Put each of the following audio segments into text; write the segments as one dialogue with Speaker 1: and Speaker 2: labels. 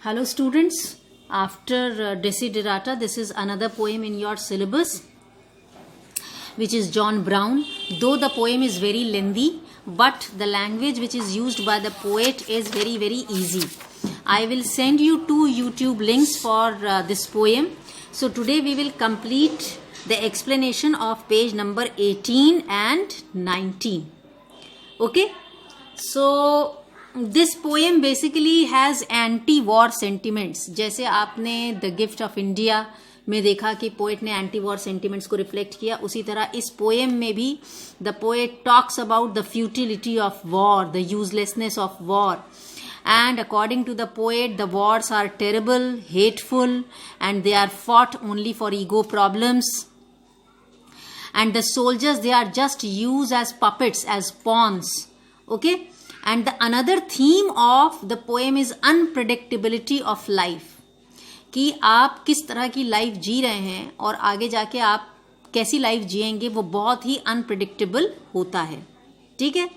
Speaker 1: Hello students, after Desiderata, this is another poem in your syllabus, which is John Brown. Though the poem is very lengthy, but the language which is used by the poet is very easy. I will send you 2 YouTube links for this poem. So today we will complete the explanation of page number 18 and 19. Okay, so this poem basically has anti war sentiments. जैसे आपने the gift of India में देखा कि poet ने anti war sentiments को reflect किया, उसी तरह इस पोएम में भी the poet talks about the futility of war, the uselessness of war. And according to the poet, the wars are terrible, hateful, and they are fought only for ego problems. And the soldiers, they are just used as puppets, as pawns. Okay? And the another theme of the poem is unpredictability of life. कि आप किस तरह की life जी रहे हैं और आगे जाके आप कैसी लाइफ जिएंगे वो बहुत ही अनप्रिडिक्टेबल होता है. ठीक है.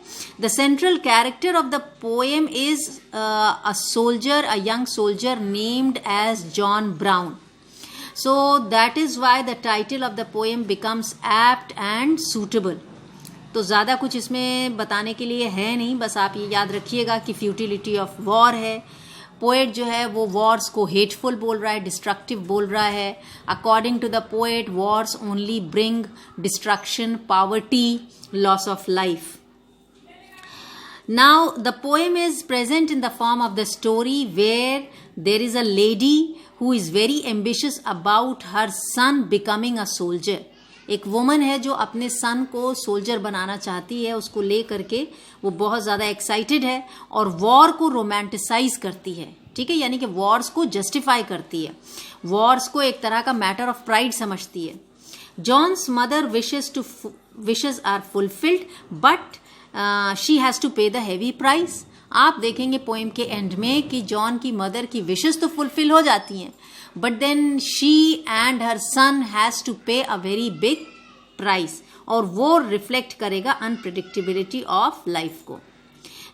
Speaker 1: The central character of the poem is a soldier, a young soldier named as John brown. So that is why the title of the poem becomes apt and suitable. तो ज़्यादा कुछ इसमें बताने के लिए है नहीं, बस आप ये याद रखिएगा कि फ्यूटिलिटी ऑफ वॉर है. पोएट जो है वो वॉर्स को हेटफुल बोल रहा है, डिस्ट्रक्टिव बोल रहा है. According to the poet, Wars only bring destruction, poverty, loss of life. Now the poem is present in the form of the story where there is a lady who is very ambitious about her son becoming a soldier. एक woman है जो अपने सन को soldier बनाना चाहती है, उसको ले करके वो बहुत ज़्यादा एक्साइटेड है और वॉर को रोमांटिसाइज करती है. ठीक है, यानी कि वॉर्स को जस्टिफाई करती है, वॉर्स को एक तरह का मैटर ऑफ प्राइड समझती है. Johns mother wishes are fulfilled but she has to पे द हैवी प्राइस. आप देखेंगे पोएम के एंड में कि जॉन की मदर की विशेस तो फुलफिल हो जाती हैं, but then she and her sun has to पे अ वेरी बिग प्राइस, और वो रिफ्लेक्ट करेगा अनप्रिडिक्टेबिलिटी ऑफ लाइफ को.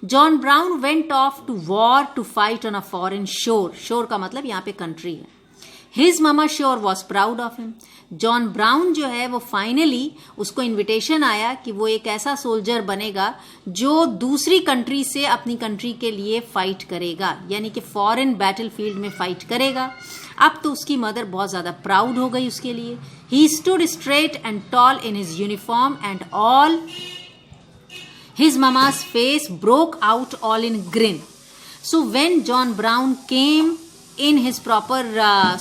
Speaker 1: John brown went of to war to fight on a foreign शोर. शोर का मतलब यहाँ पे कंट्री है. His mama sure was proud of him. John brown जो है वो फाइनली उसको इन्विटेशन आया कि वो एक ऐसा सोल्जर बनेगा जो दूसरी कंट्री से अपनी कंट्री के लिए फाइट करेगा, यानी कि फॉरेन बैटल फील्ड में फाइट करेगा. अब तो उसकी मदर बहुत ज़्यादा प्राउड हो गई उसके लिए. He stood straight and tall in his uniform and all his mama's face broke out all in grin. So when John Brown came in his proper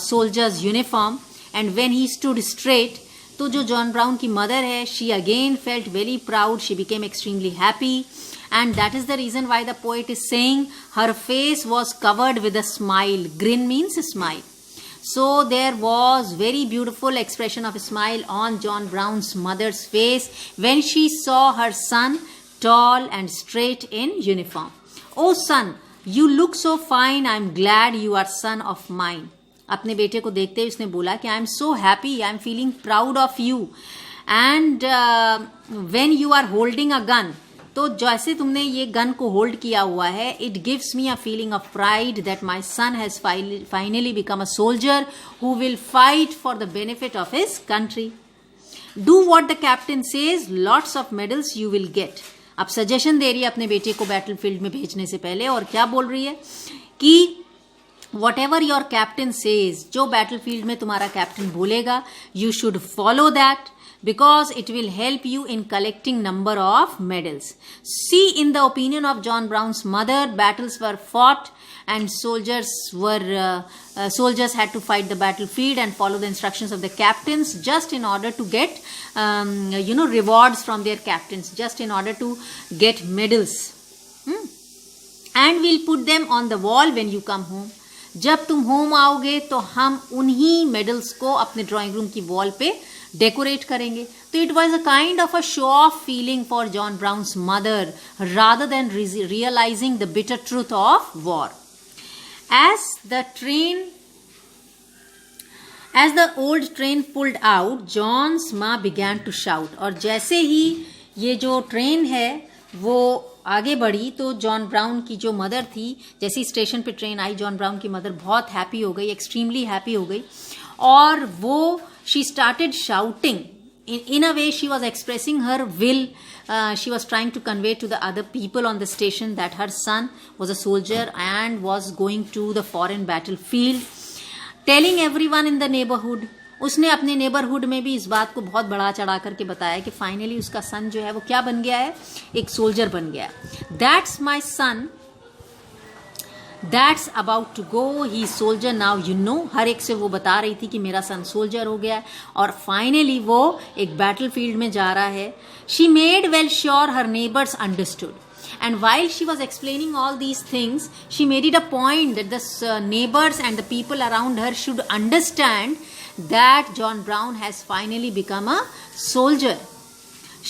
Speaker 1: soldier's uniform and when he stood straight, तो जो John brown की mother है, she again felt very proud, she became extremely happy, and that is the reason why the poet is saying her face was covered with a smile. Grin means smile. So there was very beautiful expression of a smile on John Brown's mother's face when she saw her son tall and straight in uniform. Oh son, You look so fine. I'm glad you are son of mine. अपने बेटे को देखते हुए उसने बोला कि I'm so happy. I'm feeling proud of you. And when you are holding a gun, तो जैसे तुमने ये गन को होल्ड किया हुआ है, it gives me a feeling of pride that my son has finally become a soldier who will fight for the benefit of his country. Do what the captain says. Lots of medals you will get. अब suggestion दे रही है अपने बेटे को battle field में भेजने से पहले, और क्या बोल रही है कि what ever your captain says, जो बैटल फील्ड में तुम्हारा कैप्टन बोलेगा, you should follow that because it will help you in collecting number of medals. See, in the opinion of John Brown's mother, battles were fought and soldiers had to fight the battlefield and follow the instructions of the captains just in order to get rewards from their captains, just in order to get medals. And we'll put them on the wall when you come home. जब तुम home आओगे तो हम उन्हीं medals को अपने drawing room की wall पे डेकोरेट करेंगे. तो it was a kind of a show off feeling for John browns mother rather than realising the bitter truth of war. As the old train pulled out, John's ma began to shout. और जैसे ही ये जो train है वो आगे बढ़ी तो John brown की जो मदर थी, जैसी स्टेशन पे ट्रेन आई, जॉन ब्राउन की मदर बहुत हैप्पी हो गई, एक्सट्रीमली हैप्पी हो गई, और वो she started shouting in a way she was expressing her will. She was trying to convey to the other people on the station that her son was a soldier and was going to the foreign battlefield, telling everyone in the neighborhood. उसने अपने neighbourhood में भी इस बात को बहुत बढ़ा चढ़ा करके बताया कि फाइनली उसका सन जो है वो क्या बन गया है, एक सोल्जर बन गया. That's my son, that's about to go, he soldier now you know. हर एक से वो बता रही थी कि मेरा सन सोल्जर हो गया है, और फाइनली वो एक बैटल फील्ड में जा रहा है. She made well sure her neighbours understood, and while she was explaining all these things, she made it a point that the neighbors and the people around her should understand that John Brown has finally become a soldier.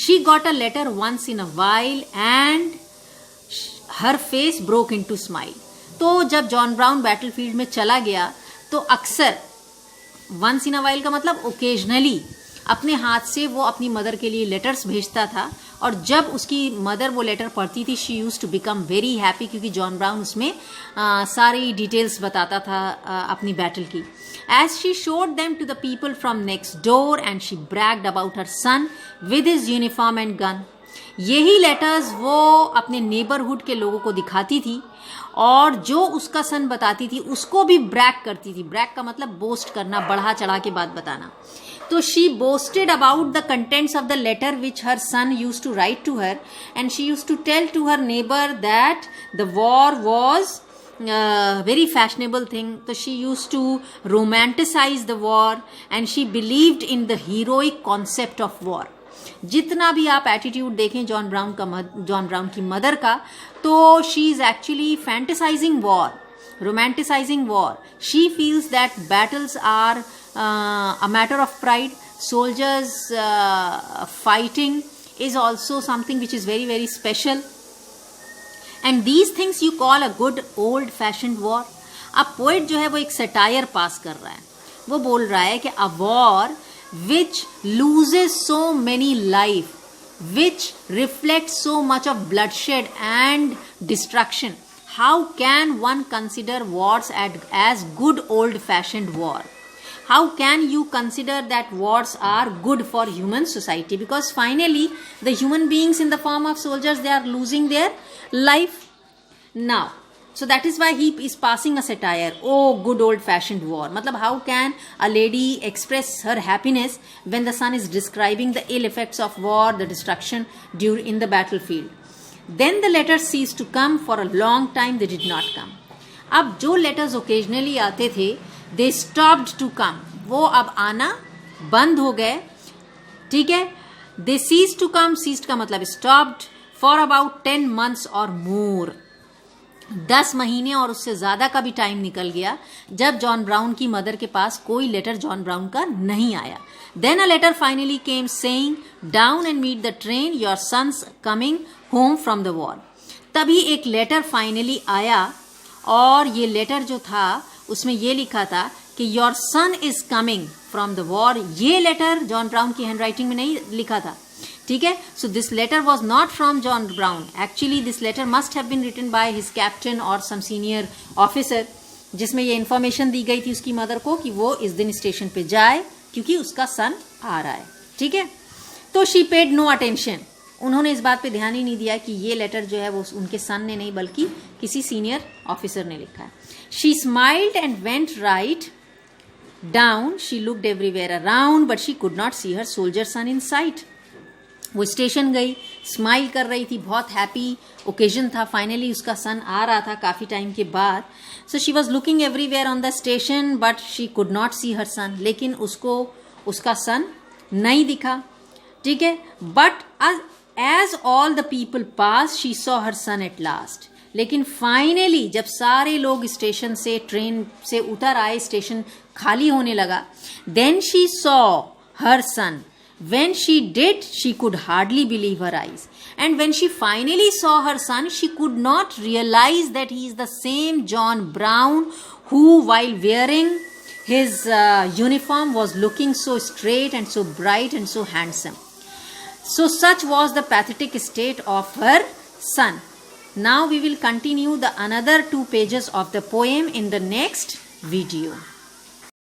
Speaker 1: She got a letter once in a while and her face broke into smile. तो जब John brown battlefield में चला गया तो अक्सर, once in a while का मतलब occasionally, अपने हाथ से वो अपनी मदर के लिए लेटर्स भेजता था, और जब उसकी मदर वो लेटर पढ़ती थी she use to become very happy, क्योंकि जॉन ब्राउन उसमें सारी डिटेल्स बताता था अपनी बैटल की. As she showed them to the people from next door and she bragged about her son with his uniform and gun. यही letters वो अपने नेबरहुड के लोगों को दिखाती थी, और जो उसका सन बताती थी उसको भी ब्रैग करती थी. ब्रैग का मतलब बोस्ट करना, बढ़ा चढ़ा के बात बताना. तो she boasted about the contents of the letter which her sun use to right to her, and she use to tell to her neighbour that the war was very fashionable thing. So she used to romanticize the war and she believed in the heroic concept of war. जितना भी आप attitude देखें John brown की mother का, तो she is actually fantasising war, romanticising war. She feels that battles are a matter of pride. Soldiers fighting is also something which is very very special, and these things you call a good old fashioned war. अब poet जो है वो एक satire पास कर रहा है. वो बोल रहा है कि a war which loses so many life, which reflects so much of bloodshed and destruction, how can one consider wars as good old-fashioned war? How can you consider that wars are good for human society? Because finally, the human beings in the form of soldiers, they are losing their life now. So that is why he is passing a satire. Oh, good old fashioned war. Matlab, how can a lady express her happiness when the son is describing the ill effects of war, the destruction in the battlefield? Then the letters ceased to come. For a long time they did not come. अब जो letters occasionally आते थे, they stopped to come. वो अब आना बंद हो गए. ठीक है? They ceased to come. Ceased का मतलब stopped for about 10 months or more. 10 महीने और उससे ज्यादा का भी टाइम निकल गया जब जॉन ब्राउन की मदर के पास कोई लेटर जॉन ब्राउन का नहीं आया. Then a letter finally came saying, down and meet the train, your sons coming home from the war. तभी एक लेटर फाइनली आया, और ये लेटर जो था उसमें ये लिखा था कि your son is coming from the war. ये लेटर जॉन ब्राउन की हैंडराइटिंग में नहीं लिखा था. ठीक है? So this letter was not from John brown. Actually this letter must have been written by his captain और सम सीनियर ऑफिसर, जिसमें ये इन्फॉर्मेशन दी गई थी उसकी मदर को कि वो इस दिन स्टेशन पे जाए क्योंकि उसका सन आ रहा है. ठीक है? तो शी पेड नो अटेंशन. उन्होंने इस बात पे ध्यान ही नहीं दिया कि ये लेटर जो है वो उनके सन ने नहीं बल्कि किसी सीनियर ऑफिसर ने लिखा है. She smiled and went write down. She looked everywhere around but she could not see her soldier sun in site. वो स्टेशन गई, स्माइल कर रही थी, बहुत हैप्पी ओकेजन था, फाइनली उसका सन आ रहा था काफ़ी टाइम के बाद. So she was looking everywhere on the station but she could not see her son. लेकिन उसको उसका सन नहीं दिखा. ठीक है? But as all the people pass she saw her son at last. लेकिन फाइनली जब सारे लोग स्टेशन से, ट्रेन से उतर आए, स्टेशन खाली होने लगा, then she saw her sun. When she did, she could hardly believe her eyes. And when she finally saw her son, she could not realize that he is the same John Brown who, while wearing his uniform, was looking so straight and so bright and so handsome. So such was the pathetic state of her son. Now we will continue the another 2 pages of the poem in the next video.